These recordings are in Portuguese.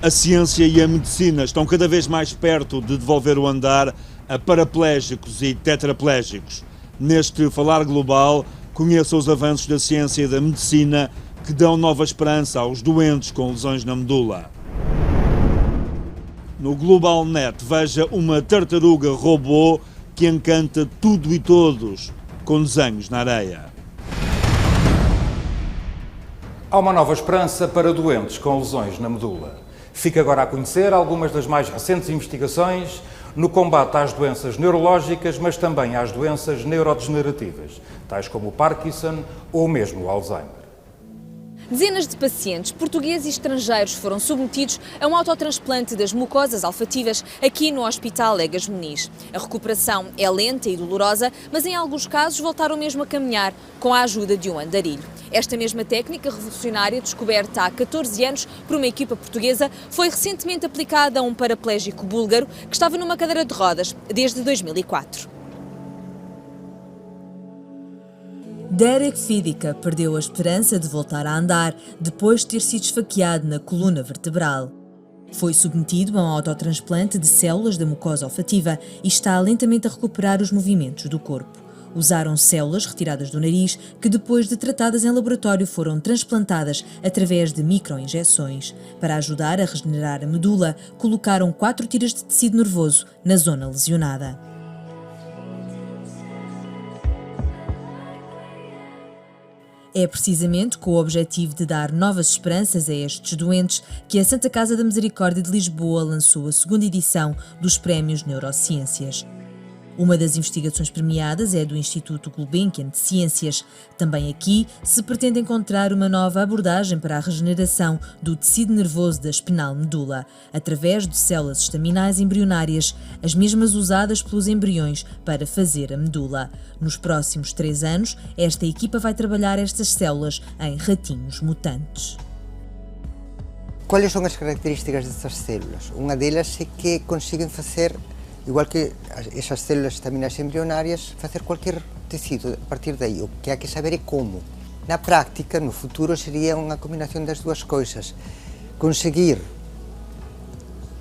A ciência e a medicina estão cada vez mais perto de devolver o andar a paraplégicos e tetraplégicos. Neste Falar Global, conheça os avanços da ciência e da medicina que dão nova esperança aos doentes com lesões na medula. No Global Net, veja uma tartaruga robô que encanta tudo e todos com desenhos na areia. Há uma nova esperança para doentes com lesões na medula. Fica agora a conhecer algumas das mais recentes investigações no combate às doenças neurológicas, mas também às doenças neurodegenerativas, tais como o Parkinson ou mesmo o Alzheimer. Dezenas de pacientes portugueses e estrangeiros foram submetidos a um autotransplante das mucosas olfativas aqui no Hospital Egas Muniz. A recuperação é lenta e dolorosa, mas em alguns casos voltaram mesmo a caminhar com a ajuda de um andarilho. Esta mesma técnica revolucionária, descoberta há 14 anos por uma equipa portuguesa, foi recentemente aplicada a um paraplégico búlgaro que estava numa cadeira de rodas desde 2004. Derek Fidica perdeu a esperança de voltar a andar depois de ter sido esfaqueado na coluna vertebral. Foi submetido a um autotransplante de células da mucosa olfativa e está lentamente a recuperar os movimentos do corpo. Usaram células retiradas do nariz que, depois de tratadas em laboratório, foram transplantadas através de microinjeções. Para ajudar a regenerar a medula, colocaram 4 tiras de tecido nervoso na zona lesionada. É precisamente com o objetivo de dar novas esperanças a estes doentes que a Santa Casa da Misericórdia de Lisboa lançou a segunda edição dos Prémios Neurociências. Uma das investigações premiadas é do Instituto Gulbenkian de Ciências. Também aqui se pretende encontrar uma nova abordagem para a regeneração do tecido nervoso da espinal medula, através de células estaminais embrionárias, as mesmas usadas pelos embriões para fazer a medula. Nos próximos 3 anos, esta equipa vai trabalhar estas células em ratinhos mutantes. Quais são as características destas células? Uma delas é que conseguem fazer, igual que essas células estaminais embrionárias, fazer qualquer tecido a partir daí. O que há que saber é como. Na prática, no futuro, seria uma combinação das duas coisas. Conseguir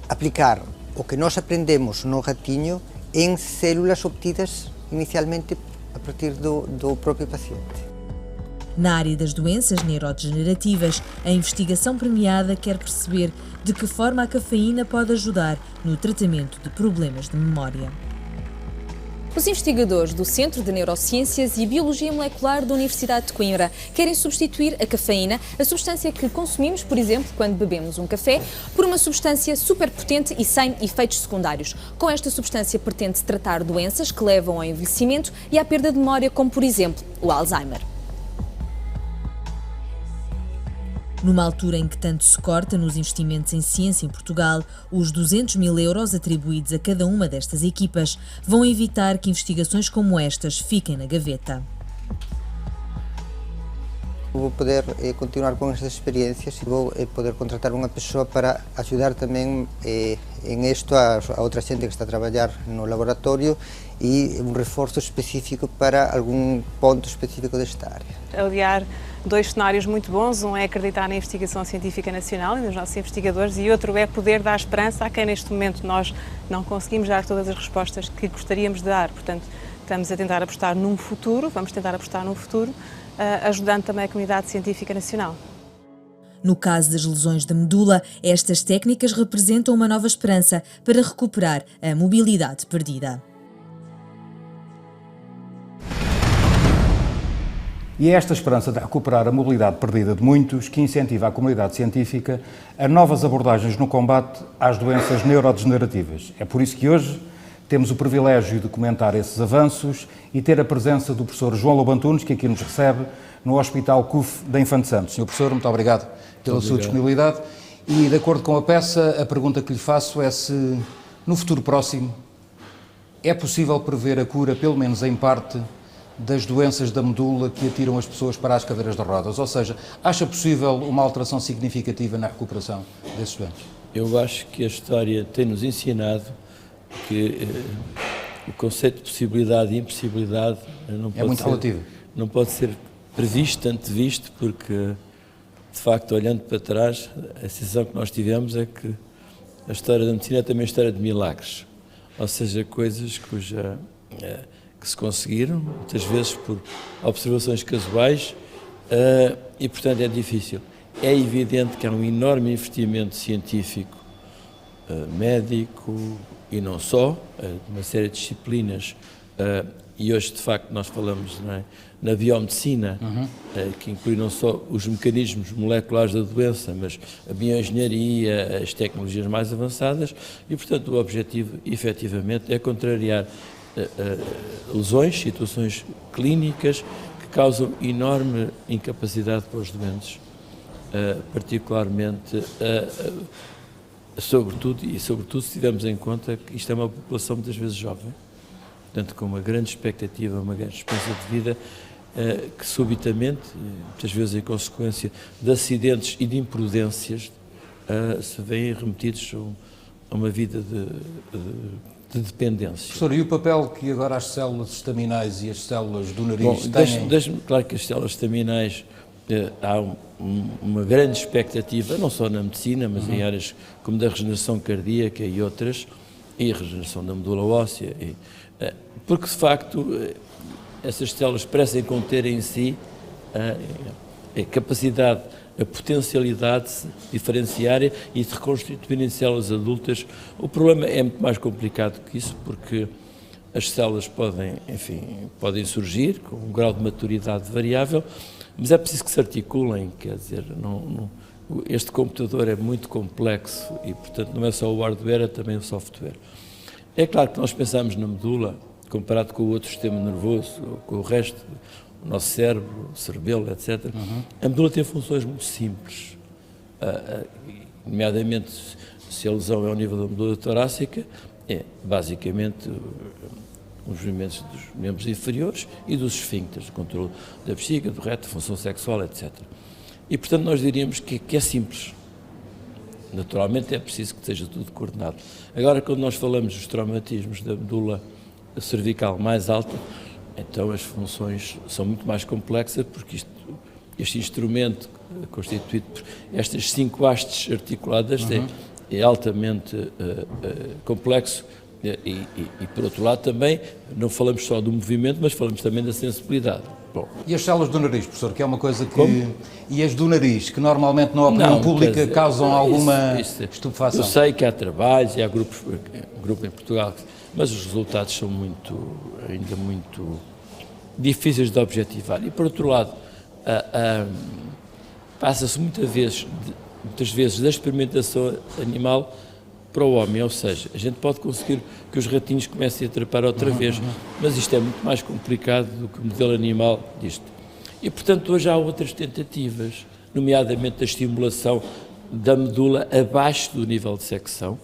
aplicar o que nós aprendemos no ratinho em células obtidas inicialmente a partir do próprio paciente. Na área das doenças neurodegenerativas, a investigação premiada quer perceber de que forma a cafeína pode ajudar no tratamento de problemas de memória. Os investigadores do Centro de Neurociências e Biologia Molecular da Universidade de Coimbra querem substituir a cafeína, a substância que consumimos, por exemplo, quando bebemos um café, por uma substância superpotente e sem efeitos secundários. Com esta substância pretende-se tratar doenças que levam ao envelhecimento e à perda de memória, como por exemplo o Alzheimer. Numa altura em que tanto se corta nos investimentos em ciência em Portugal, os 200 mil euros atribuídos a cada uma destas equipas vão evitar que investigações como estas fiquem na gaveta. Vou poder continuar com estas experiências e vou poder contratar uma pessoa para ajudar também em isto a outra gente que está a trabalhar no laboratório e um reforço específico para algum ponto específico desta área. Aliar 2 cenários muito bons, um é acreditar na investigação científica nacional e nos nossos investigadores e outro é poder dar esperança a quem neste momento nós não conseguimos dar todas as respostas que gostaríamos de dar. Portanto, estamos a tentar apostar num futuro, vamos tentar apostar num futuro, ajudando também a comunidade científica nacional. No caso das lesões da medula, estas técnicas representam uma nova esperança para recuperar a mobilidade perdida. E é esta esperança de recuperar a mobilidade perdida de muitos que incentiva a comunidade científica a novas abordagens no combate às doenças neurodegenerativas. É por isso que hoje temos o privilégio de comentar esses avanços e ter a presença do professor João Lobo Antunes, que aqui nos recebe no Hospital CUF da Infante Santos. Senhor professor, muito obrigado pela sua disponibilidade. E, de acordo com a peça, a pergunta que lhe faço é se, no futuro próximo, é possível prever a cura, pelo menos em parte, das doenças da medula que atiram as pessoas para as cadeiras de rodas? Ou seja, acha possível uma alteração significativa na recuperação desses doentes? Eu acho que a história tem-nos ensinado que o conceito de possibilidade e impossibilidade não pode ser relativo. Não pode ser previsto, antevisto, porque de facto, olhando para trás, a sensação que nós tivemos é que a história da medicina é também a história de milagres, ou seja, coisas que se conseguiram, muitas vezes por observações casuais, e, portanto, é difícil. É evidente que há um enorme investimento científico, médico e não só, de uma série de disciplinas, e hoje, de facto, nós falamos na biomedicina, que inclui não só os mecanismos moleculares da doença, mas a bioengenharia, as tecnologias mais avançadas, e, portanto, o objetivo, efetivamente, é contrariar lesões, situações clínicas que causam enorme incapacidade para os doentes, particularmente, sobretudo se tivermos em conta que isto é uma população muitas vezes jovem, portanto com uma grande expectativa, uma grande esperança de vida, que subitamente, muitas vezes em consequência de acidentes e de imprudências, se veem remetidos a uma vida de dependência. Professor, e o papel que agora as células estaminais e as células do nariz têm? Deixe-me claro que as células estaminais, há uma grande expectativa, não só na medicina, mas em áreas como da regeneração cardíaca e outras, e a regeneração da medula óssea, porque de facto essas células parecem conter em si a capacidade, a potencialidade de se diferenciarem e de reconstituírem células adultas. O problema é muito mais complicado que isso, porque as células podem surgir com um grau de maturidade variável, mas é preciso que se articulem, quer dizer, este computador é muito complexo e, portanto, não é só o hardware, é também o software. É claro que nós pensamos na medula, comparado com o outro sistema nervoso, com o resto, o nosso cérebro, o cerebelo, etc. A medula tem funções muito simples, nomeadamente se a lesão é ao nível da medula torácica, é basicamente os movimentos dos membros inferiores e dos esfíncteres, o controle da bexiga, do reto, função sexual, etc. E, portanto, nós diríamos que é simples. Naturalmente é preciso que esteja tudo coordenado. Agora, quando nós falamos dos traumatismos da medula cervical mais alta, então as funções são muito mais complexas, porque este instrumento constituído por estas 5 hastes articuladas é altamente complexo. E, por outro lado, também não falamos só do movimento, mas falamos também da sensibilidade. Bom. E as células do nariz, professor, que é uma coisa que... Como? E as do nariz, que normalmente na opinião pública causam alguma estupefação? Eu sei que há trabalhos e há grupo em Portugal, mas os resultados são ainda muito difíceis de objetivar. E, por outro lado, passa-se muitas vezes da experimentação animal para o homem, ou seja, a gente pode conseguir que os ratinhos comecem a trepar outra vez, mas isto é muito mais complicado do que o modelo animal disto. E, portanto, hoje há outras tentativas, nomeadamente a estimulação da medula abaixo do nível de secção,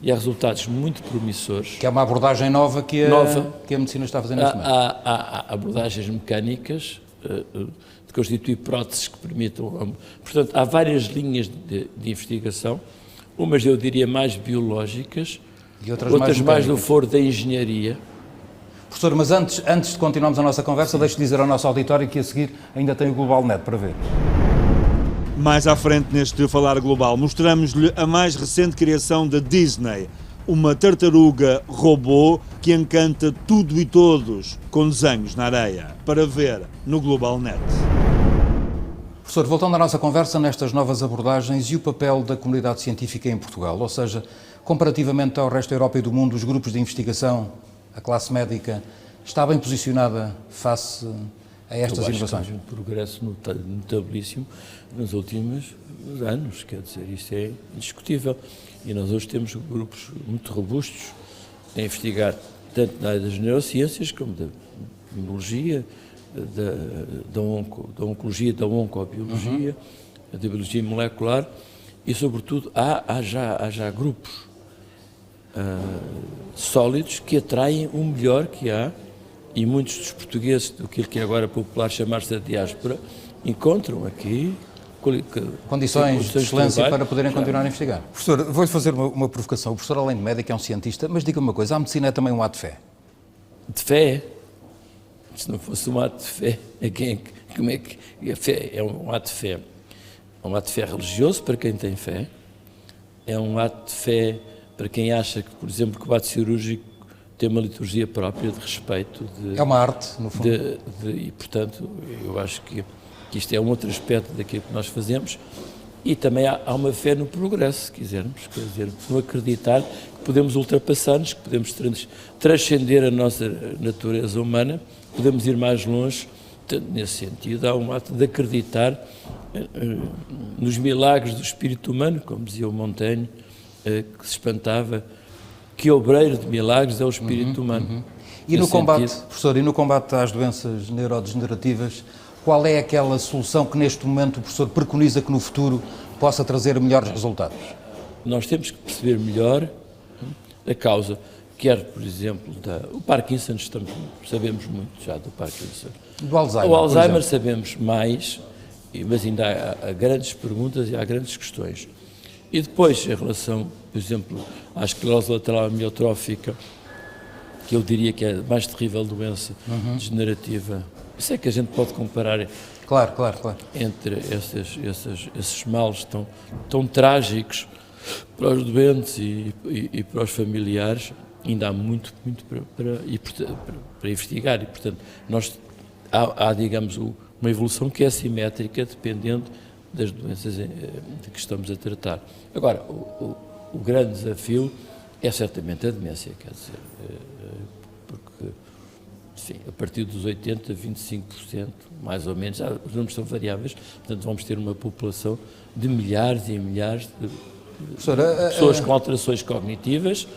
e há resultados muito promissores. Que é uma abordagem nova que a medicina está fazendo neste momento. Há abordagens mecânicas de constituir próteses que permitam... Portanto, há várias linhas de investigação, umas eu diria mais biológicas, e outras mais no foro da engenharia. Professor, mas antes de continuarmos a nossa conversa, deixe-me dizer ao nosso auditório que a seguir ainda tem o Global Net para ver. Mais à frente neste Falar Global, mostramos-lhe a mais recente criação da Disney, uma tartaruga robô que encanta tudo e todos com desenhos na areia, para ver no Global Net. Professor, voltando à nossa conversa nestas novas abordagens e o papel da comunidade científica em Portugal, ou seja, comparativamente ao resto da Europa e do mundo, os grupos de investigação, a classe médica, está bem posicionada face a estas inovações? Um progresso notabilíssimo nos últimos anos, quer dizer, isso é indiscutível. E nós hoje temos grupos muito robustos a investigar tanto na área das neurociências como da imunologia, da oncologia, da oncobiologia, da biologia molecular e, sobretudo, há já grupos sólidos que atraem o melhor que há, e muitos dos portugueses, do que é agora popular chamar-se a diáspora, encontram aqui condições de excelência para poderem continuar a investigar. Professor, vou-lhe fazer uma provocação. O professor, além de médico, é um cientista, mas diga-me uma coisa, a medicina é também um ato de fé? De fé? Se não fosse um ato de fé, como é que a fé é um ato de fé? um ato de fé religioso para quem tem fé, é um ato de fé para quem acha que, por exemplo, que o ato cirúrgico tem uma liturgia própria de respeito. É uma arte, no fundo. E, portanto, eu acho que isto é um outro aspecto daquilo que nós fazemos. E também há uma fé no progresso, se quisermos, quer dizer, no acreditar que podemos ultrapassar-nos, que podemos transcender a nossa natureza humana, podemos ir mais longe. Nesse sentido, há um ato de acreditar nos milagres do espírito humano, como dizia o Montaigne, que se espantava, que obreiro de milagres é o espírito humano. E no combate, professor, e no combate às doenças neurodegenerativas, qual é aquela solução que neste momento o professor preconiza que no futuro possa trazer melhores resultados? Nós temos que perceber melhor a causa, quer, por exemplo, o Parkinson, sabemos muito já do Parkinson. Do Alzheimer. O Alzheimer sabemos mais, mas ainda há grandes perguntas e há grandes questões. E depois, em relação, por exemplo, à esclerose lateral amiotrófica, que eu diria que é a mais terrível doença degenerativa, isso é que a gente pode comparar. Claro. Entre esses males tão trágicos para os doentes e para os familiares, ainda há muito para investigar e, portanto, há, digamos, uma evolução que é assimétrica dependendo das doenças de que estamos a tratar. Agora, o grande desafio é certamente a demência, quer dizer, porque, enfim, a partir dos 80%, 25%, mais ou menos, os números são variáveis, portanto vamos ter uma população de milhares e milhares de pessoas com alterações cognitivas,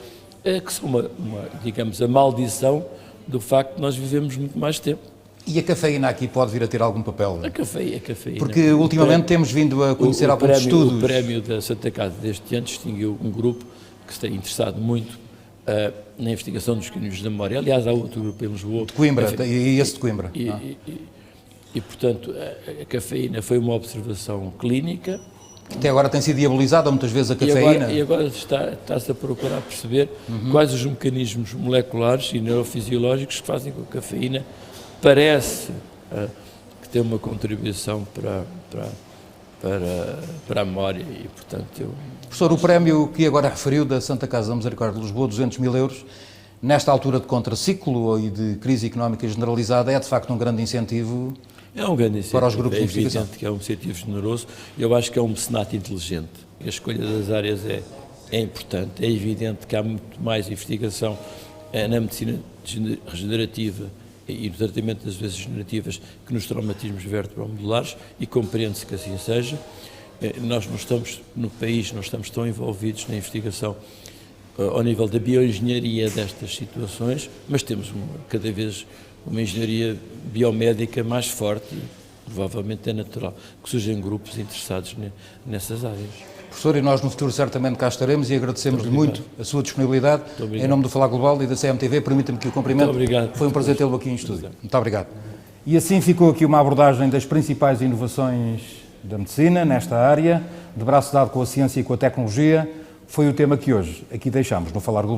que são digamos, a maldição do facto de nós vivemos muito mais tempo. E a cafeína aqui pode vir a ter algum papel? A cafeína. Porque ultimamente temos vindo a conhecer alguns estudos. O prémio da Santa Casa deste ano distinguiu um grupo que se tem interessado muito na investigação dos caminhos da memória. Aliás, há outro grupo em Lisboa. De Coimbra, e esse de Coimbra. E, portanto, a cafeína foi uma observação clínica. Até agora tem sido diabolizada muitas vezes a cafeína. E agora está-se a procurar perceber quais os mecanismos moleculares e neurofisiológicos que fazem com que a cafeína parece que tem uma contribuição para a memória e, portanto, Professor, o prémio que agora referiu da Santa Casa da Misericórdia de Lisboa, 200 mil euros, nesta altura de contraciclo e de crise económica generalizada, é de facto um grande incentivo. É um grande incentivo para os grupos de investigação. É evidente que é um incentivo generoso. Eu acho que é um mecenato inteligente. A escolha das áreas é importante. É evidente que há muito mais investigação na medicina regenerativa e no tratamento das doenças degenerativas que nos traumatismos vertebromodulares, e compreende-se que assim seja. Nós não estamos, no país, não estamos tão envolvidos na investigação ao nível da bioengenharia destas situações, mas temos cada vez uma engenharia biomédica mais forte e provavelmente é natural que surjam grupos interessados nessas áreas. Professor, e nós no futuro certamente cá estaremos e agradecemos-lhe muito a sua disponibilidade. Em nome do Falar Global e da CMTV, permita-me que o cumprimento. Muito obrigado. Foi um prazer tê-lo aqui em estúdio. Muito obrigado. E assim ficou aqui uma abordagem das principais inovações da medicina nesta área, de braço dado com a ciência e com a tecnologia. Foi o tema que hoje aqui deixamos no Falar Global.